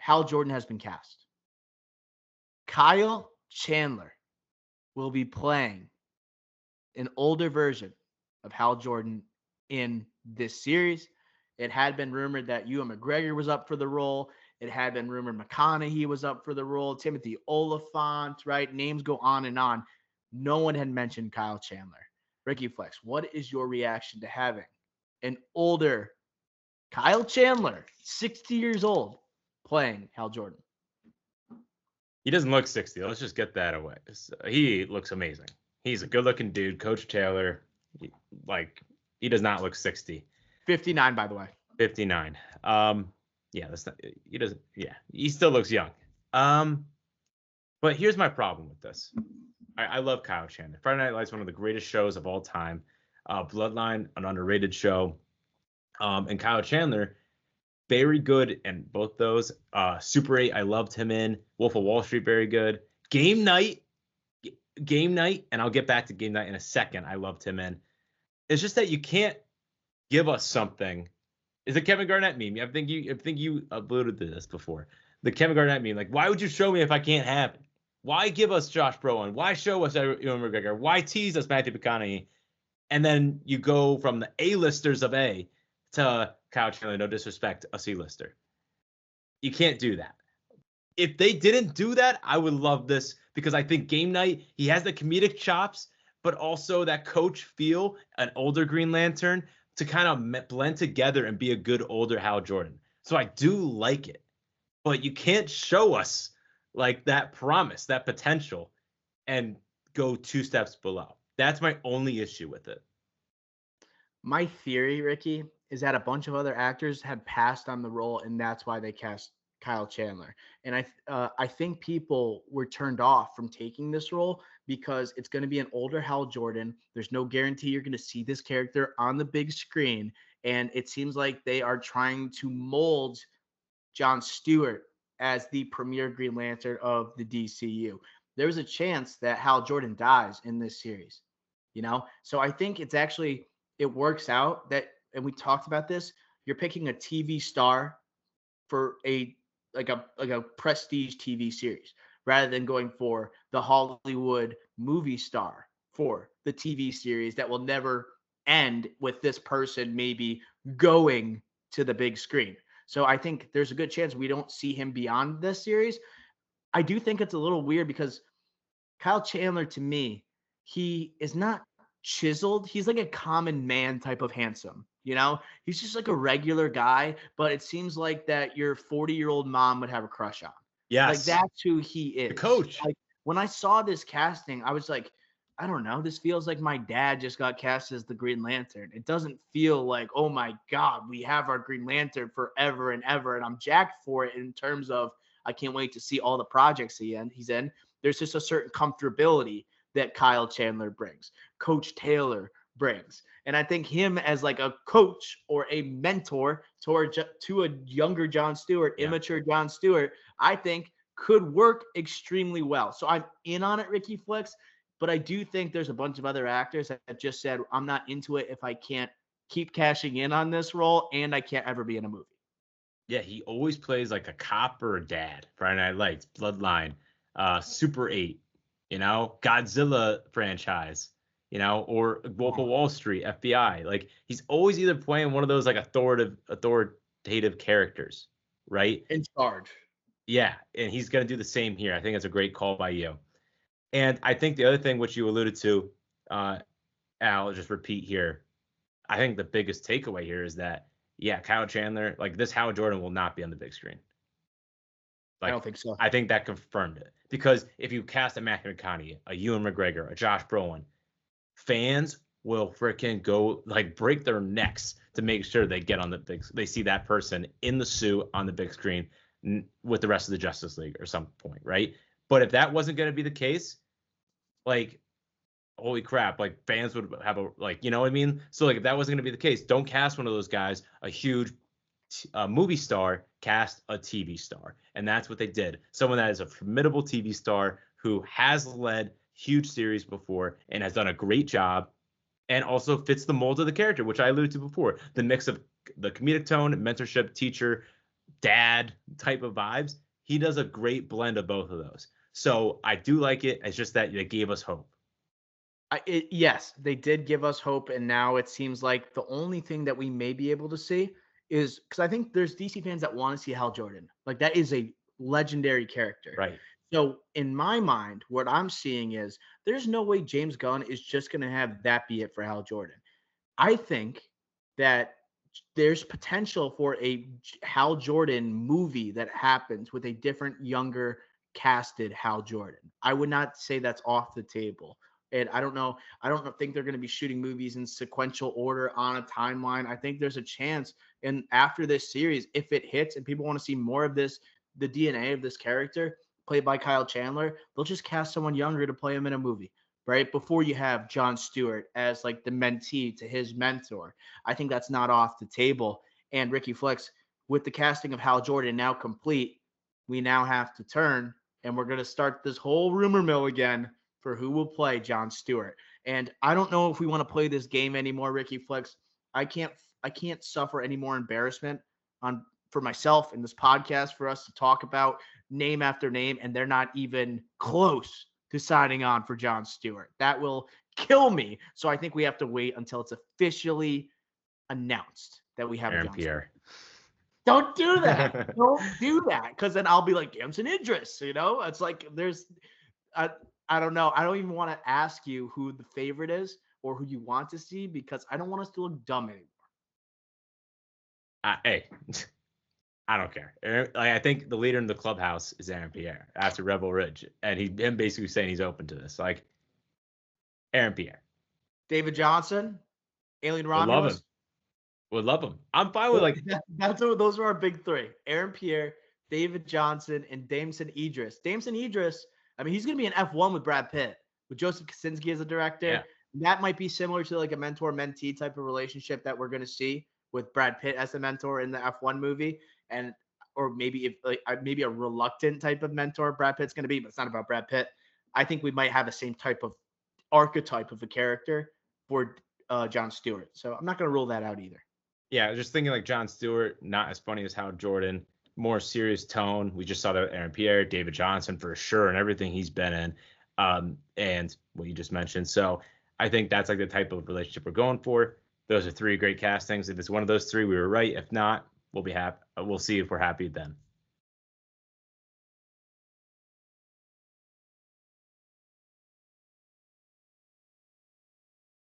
Hal Jordan has been cast. Kyle Chandler will be playing an older version of Hal Jordan in this series. It had been rumored that Ewan McGregor was up for the role. It had been rumored McConaughey was up for the role. Timothy Oliphant, right? Names go on and on. No one had mentioned Kyle Chandler. Ricky Flex, what is your reaction to having an older Kyle Chandler, 60 years old, playing Hal Jordan? He doesn't look 60. Let's just get that away. He looks amazing. He's a good-looking dude. Coach Taylor, he does not look 60. 59, by the way. 59. Yeah, that's not. He doesn't. Yeah, he still looks young. But here's my problem with this. I love Kyle Chandler. Friday Night Lights, one of the greatest shows of all time. Bloodline, an underrated show. And Kyle Chandler, very good in both those. Super 8, I loved him in. Wolf of Wall Street, very good. Game Night, and I'll get back to Game Night in a second. I loved him in. It's just that you can't give us something. Is it Kevin Garnett meme? I think you alluded to this before. The Kevin Garnett meme, like, why would you show me if I can't have it? Why give us Josh Brolin? Why show us Ewan McGregor? Why tease us Matthew McConaughey? And then you go from the A-listers of A to Kyle Chandler, no disrespect, a C-lister. You can't do that. If they didn't do that, I would love this because I think Game Night, he has the comedic chops, but also that coach feel, an older Green Lantern, to kind of blend together and be a good older Hal Jordan. So I do like it. But you can't show us like that promise, that potential, and go 2 steps below. That's my only issue with it. My theory, Ricky, is that a bunch of other actors had passed on the role, and that's why they cast Kyle Chandler. And I think people were turned off from taking this role because it's going to be an older Hal Jordan. There's no guarantee you're going to see this character on the big screen. And it seems like they are trying to mold John Stewart as the premier Green Lantern of the DCU. There's a chance that Hal Jordan dies in this series, So I think it works out that, and we talked about this, you're picking a TV star for a prestige TV series rather than going for the Hollywood movie star for the TV series that will never end with this person maybe going to the big screen. So I think there's a good chance we don't see him beyond this series. I do think it's a little weird because Kyle Chandler, to me, he is not chiseled. He's like a common man type of handsome. He's just like a regular guy, but it seems like that your 40-year-old mom would have a crush on. Yes. Like that's who he is. The coach. Like when I saw this casting, I was like, I don't know. This feels like my dad just got cast as the Green Lantern. It doesn't feel like, oh my God, we have our Green Lantern forever and ever. And I'm jacked for it in terms of I can't wait to see all the projects he's in. There's just a certain comfortability that Kyle Chandler brings, Coach Taylor brings. And I think him as like a coach or a mentor to a younger John Stewart, immature John Stewart, I think could work extremely well. So I'm in on it, Ricky Flex. But I do think there's a bunch of other actors that have just said, I'm not into it if I can't keep cashing in on this role and I can't ever be in a movie. Yeah, he always plays like a cop or a dad. Friday Night Lights, Bloodline, Super 8, Godzilla franchise, or Wolf of Wall Street, FBI. Like he's always either playing one of those like authoritative characters, right? In charge. Yeah, and he's going to do the same here. I think it's a great call by you. And I think the other thing which you alluded to, Al, I'll just repeat here. I think the biggest takeaway here is that, Kyle Chandler, like this Hal Jordan will not be on the big screen. I don't think so. I think that confirmed it. Because if you cast a Matthew McConaughey, a Ewan McGregor, a Josh Brolin, fans will freaking go like break their necks to make sure they get on they see that person in the suit on the big screen with the rest of the Justice League or some point, right? But if that wasn't going to be the case, like, holy crap, like fans would have you know what I mean? So like if that wasn't going to be the case, don't cast one of those guys, a huge movie star, cast a TV star. And that's what they did. Someone that is a formidable TV star who has led huge series before and has done a great job and also fits the mold of the character, which I alluded to before. The mix of the comedic tone, mentorship, teacher, dad type of vibes. He does a great blend of both of those. So I do like it. It's just that they gave us hope. Yes, they did give us hope, and now it seems like the only thing that we may be able to see is because I think there's DC fans that want to see Hal Jordan. Like that is a legendary character. Right. So in my mind, what I'm seeing is there's no way James Gunn is just going to have that be it for Hal Jordan. I think that there's potential for a Hal Jordan movie that happens with a different, younger casted Hal Jordan. I would not say that's off the table. And I don't know. I don't think they're going to be shooting movies in sequential order on a timeline. I think there's a chance. And after this series, if it hits and people want to see more of this, the DNA of this character played by Kyle Chandler, they'll just cast someone younger to play him in a movie, right? Before you have Jon Stewart as like the mentee to his mentor. I think that's not off the table. And Ricky Flex, with the casting of Hal Jordan now complete, we now have to turn and we're going to start this whole rumor mill again for who will play Jon Stewart. And I don't know if we want to play this game anymore, Ricky Flex. I can't suffer any more embarrassment for myself in this podcast for us to talk about name after name and they're not even close to signing on for Jon Stewart. That will kill me. So I think we have to wait until it's officially announced that we have Aaron Jon Pierre. Stewart. Don't do that. Don't do that. Because then I'll be like, Damson Idris, It's like I don't know. I don't even want to ask you who the favorite is or who you want to see because I don't want us to look dumb anymore. Hey, I don't care. I think the leader in the clubhouse is Aaron Pierre after Rebel Ridge, and him basically saying he's open to this. Like Aaron Pierre, David Johnson, Alien would love him. Romulus. Would love him. I'm fine with those are our big three: Aaron Pierre, David Johnson, and Damson Idris. Damson Idris. I mean, he's going to be an F1 with Brad Pitt, with Joseph Kosinski as a director. Yeah. That might be similar to like a mentor-mentee type of relationship that we're going to see with Brad Pitt as the mentor in the F1 movie, or maybe maybe a reluctant type of mentor Brad Pitt's going to be, but it's not about Brad Pitt. I think we might have the same type of archetype of a character for Jon Stewart. So I'm not going to rule that out either. Yeah, just thinking like Jon Stewart, not as funny as Hal Jordan. More serious tone. We just saw that Aaron Pierre, David Johnson for sure, and everything he's been in, and what you just mentioned. So I think that's like the type of relationship we're going for. Those are three great castings. If it's one of those three, we were right. If not, we'll be happy. We'll see if we're happy then.